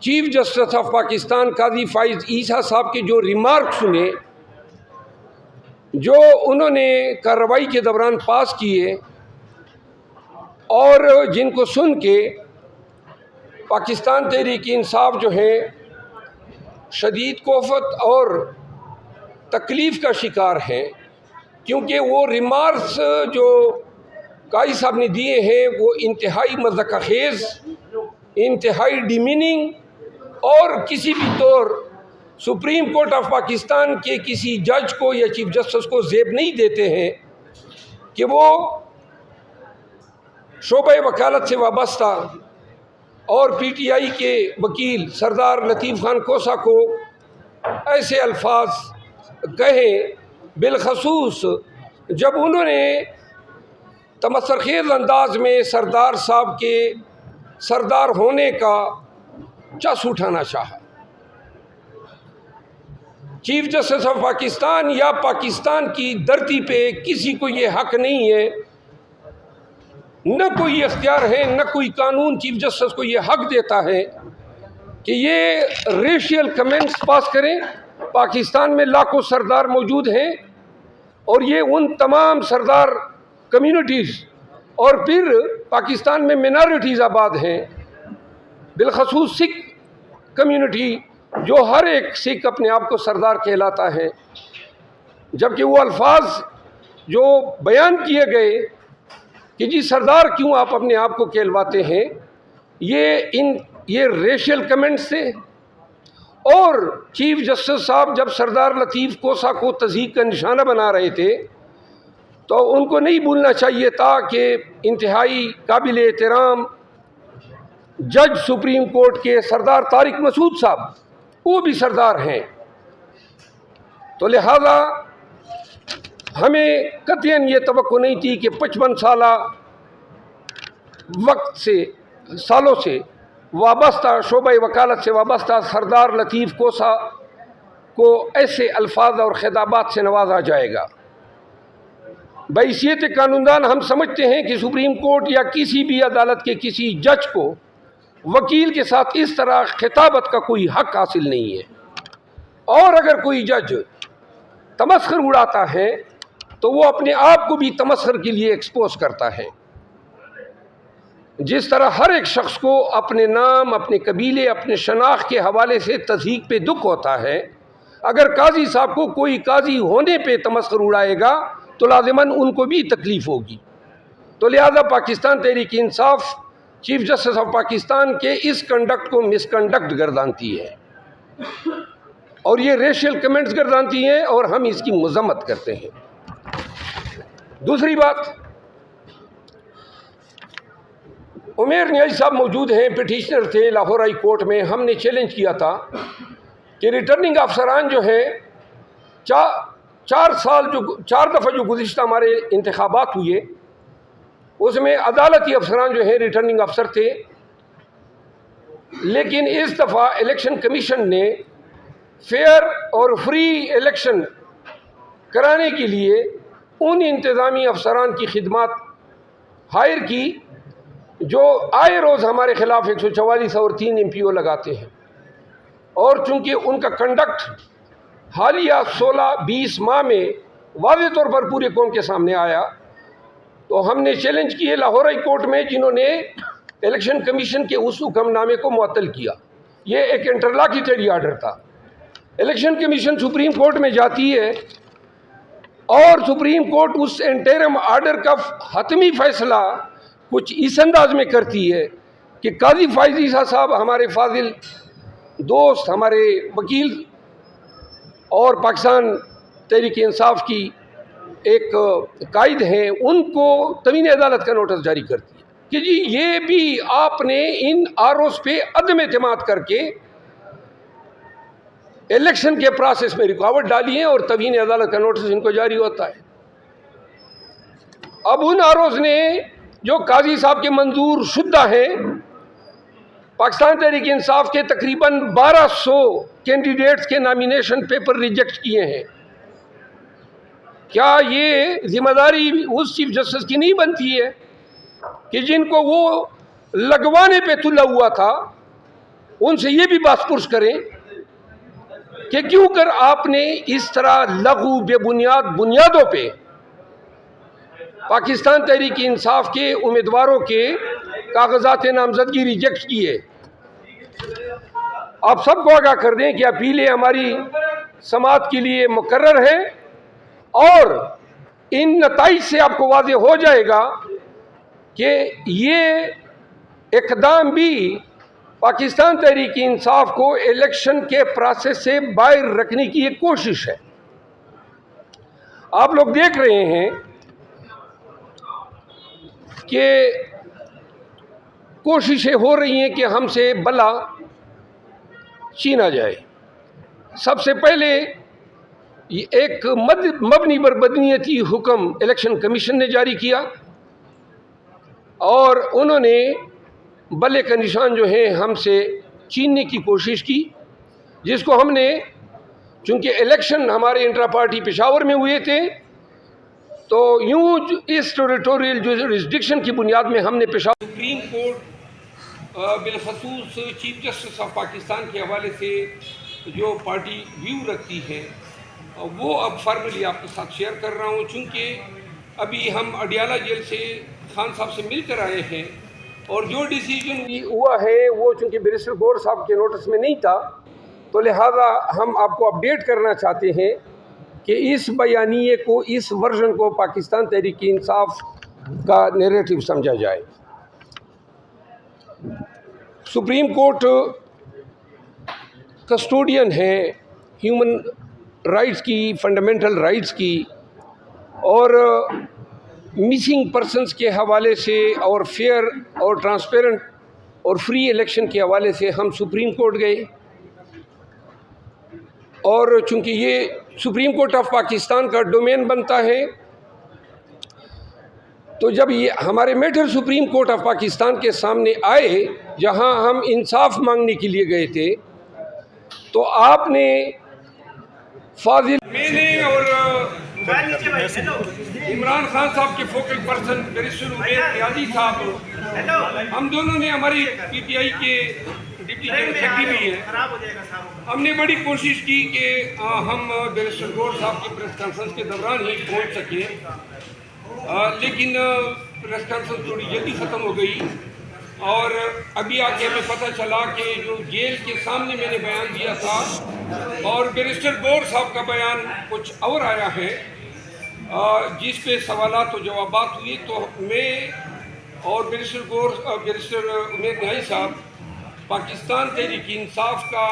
Chief justice of Pakistan काजी फाइज ईसा साहब के जो रिमार्क सुने, जो उन्होंने कार्रवाई के दौरान पास किए और जिनको सुन के पाकिस्तान तहरीक इंसाफ जो है शदीद कोफत और तकलीफ़ का शिकार हैं, क्योंकि वो रिमार्क्स जो काजी साहब ने दिए हैं वो इंतहाई मज़ाक़खेज़, इंतहाई डिमीनिंग और किसी भी तौर सुप्रीम कोर्ट ऑफ पाकिस्तान के किसी जज को या चीफ जस्टिस को ज़ेब नहीं देते हैं कि वो शोबे वकालत से वाबस्ता और PTI के वकील सरदार लतीफ़ खान कोसा को ऐसे अल्फाज कहें, बिलखसूस जब उन्होंने तमस्सुरखेज़ अंदाज में सरदार साहब के सरदार होने का चस उठाना चाहा। चीफ जस्टिस ऑफ पाकिस्तान या पाकिस्तान की धरती पे किसी को ये हक नहीं है, न कोई इख्तियार है, न कोई कानून चीफ जस्टिस को ये हक देता है कि ये रेशियल कमेंट्स पास करें। पाकिस्तान में लाखों सरदार मौजूद हैं और ये उन तमाम सरदार कम्युनिटीज़ और फिर पाकिस्तान में मिनॉरिटीज़ आबाद हैं, बिलखसूस सिख कम्युनिटी, जो हर एक सिख अपने आप को सरदार कहलाता है, जबकि वो अल्फाज जो बयान किए गए कि जी सरदार क्यों आप अपने आप को कहलवाते हैं, ये रेशियल कमेंट्स थे। और चीफ जस्टिस साहब जब सरदार लतीफ़ कोसा को तज़हीक का निशाना बना रहे थे तो उनको नहीं भूलना चाहिए था कि इंतहाई काबिल एहतराम जज सुप्रीम कोर्ट के सरदार तारिक मसूद साहब वो भी सरदार हैं। तो लिहाजा हमें कतईन ये तवक्को नहीं थी कि 55 साल वक्त से सालों से वाबस्ता शोबे वकालत से वाबस्ता सरदार लतीफ़ कोसा को ऐसे अल्फाज और खिताबात से नवाजा जाएगा। बहैसियत कानूनदान हम समझते हैं कि सुप्रीम कोर्ट या किसी भी अदालत के किसी जज को वकील के साथ इस तरह खिताबत का कोई हक हासिल नहीं है, और अगर कोई जज तमस्खुर उड़ाता है तो वो अपने आप को भी तमस्खुर के लिए एक्सपोज करता है। जिस तरह हर एक शख्स को अपने नाम, अपने कबीले, अपने शनाख्त के हवाले से तज़हीक पे दुख होता है, अगर काजी साहब को कोई काजी होने पे तमस्खुर उड़ाएगा तो लाज़िमन उनको भी तकलीफ़ होगी। तो लिहाजा Pakistan Tehreek Insaf chief justice of Pakistan के इस कंडक्ट को मिसकंडक्ट गर्दानती है और ये रेशियल कमेंट्स गर्दानती हैं और हम इसकी मज़म्मत करते हैं। दूसरी बात, उमेर नियाज़ी साहब मौजूद हैं, पिटिशनर थे लाहौर हाई कोर्ट में। हमने चैलेंज किया था कि रिटर्निंग अफसरान जो है 4 दफ़ा जो गुज़िश्ता हमारे इंतखाबात हुए उसमें अदालती अफसरान जो है रिटर्निंग अफसर थे, लेकिन इस दफ़ा इलेक्शन कमीशन ने फेयर और फ्री इलेक्शन कराने के लिए उन इंतज़ामी अफसरान की खिदमत हायर की जो आए रोज़ हमारे ख़िलाफ़ 144 और 3 MPO लगाते हैं। और चूँकि उनका कंडक्ट हालिया 16-20 माह में वाज़ेह तौर पर पूरे कौम के सामने आया, तो हमने चैलेंज किए लाहौर हाई कोर्ट में, जिन्होंने इलेक्शन कमीशन के उस हुक्मनामे को मुअत्तल किया। ये एक इंटरलॉक्यूटरी आर्डर था। इलेक्शन कमीशन सुप्रीम कोर्ट में जाती है और सुप्रीम कोर्ट उस इंटरिम आर्डर का हतमी फ़ैसला कुछ इस अंदाज में करती है कि काजी फाइज ईसा साहब हमारे फाजिल दोस्त, हमारे वकील और पाकिस्तान तहरीक इंसाफ की एक कायद हैं, उनको तवीन अदालत का नोटिस जारी करती है कि जी ये भी आपने इन आरोज़ पे अदम एतमाद करके इलेक्शन के प्रोसेस में रुकावट डाली है और तवीन अदालत का नोटिस इनको जारी होता है। अब उन आरोज़ ने जो काजी साहब के मंजूर शुदा हैं, पाकिस्तान तहरीक इंसाफ के तकरीबन 1200 कैंडिडेट्स के नामिनेशन पेपर रिजेक्ट किए हैं। क्या ये जिम्मेदारी उस चीफ जस्टिस की नहीं बनती है कि जिनको वो लगवाने पे तुला हुआ था उनसे ये भी बात करें कि क्यों कर आपने इस तरह लघु बेबुनियाद बुनियादों पे पाकिस्तान तहरीक इंसाफ के उम्मीदवारों के कागजात नामजदगी रिजेक्ट किए। आप सबको आगाह कर दें कि अपीलें हमारी समाअत के लिए मुकर्रर है और इन नताइज से आपको वाज़ेह हो जाएगा कि ये इक़दाम भी पाकिस्तान तहरीक इंसाफ को इलेक्शन के प्रोसेस से बाहर रखने की एक कोशिश है। आप लोग देख रहे हैं कि कोशिशें हो रही हैं कि हमसे बला छीना जाए। सबसे पहले एक मबनी बर बदनीयती हुक्म इलेक्शन कमीशन ने जारी किया और उन्होंने बल्ले का निशान जो है हमसे छीनने की कोशिश की, जिसको हमने, चूँकि इलेक्शन हमारे इंट्रा पार्टी पेशावर में हुए थे, तो यूँ इस टेरिटोरियल जुरिस्डिक्शन की बुनियाद में हमने पेशावर सुप्रीम कोर्ट बिलखसूस चीफ जस्टिस ऑफ पाकिस्तान के हवाले से जो पार्टी व्यू रखती है वो अब फॉर्मली आपके साथ शेयर कर रहा हूँ। चूँकि अभी हम अडियाला जेल से खान साहब से मिलकर आए हैं और जो डिसीजन हुआ है वो चूँकि बैरिस्टर गौर साहब के नोटिस में नहीं था, तो लिहाजा हम आपको अपडेट करना चाहते हैं कि इस बयानिए को, इस वर्जन को पाकिस्तान तहरीक इंसाफ का नैरेटिव समझा जाए। सुप्रीम कोर्ट कस्टोडियन है ह्यूमन राइट्स की, फंडामेंटल राइट्स की, और मिसिंग पर्सन्स के हवाले से और फेयर और ट्रांसपेरेंट और फ्री इलेक्शन के हवाले से हम सुप्रीम कोर्ट गए। और चूँकि ये सुप्रीम कोर्ट ऑफ पाकिस्तान का डोमेन बनता है, तो जब ये हमारे matter supreme court of Pakistan के सामने आए, जहां हम इंसाफ मांगने के लिए गए थे, तो आपने फाजिल, मैंने और इमरान खान साहब के फोकल पर्सन बैरिस्टर उमैर रियाजी साहब, हम दोनों ने, हमारी पीटीआई के डिप्टी जनरल सेक्रेटरी भी हैं, हमने बड़ी कोशिश की कि हम बैरिस्टर गौर साहब की प्रेस कॉन्फ्रेंस के दौरान ही पहुंच सके, लेकिन प्रेस कॉन्फ्रेंस थोड़ी जल्दी ख़त्म हो गई और अभी आके हमें पता चला कि जो जेल के सामने मैंने बयान दिया था और बैरिस्टर गौर साहब का बयान कुछ और आया है, जिस पे सवालात और जवाबात हुए। तो मैं और बैरिस्टर उमैर रियाजी साहब पाकिस्तान तहरीक इंसाफ का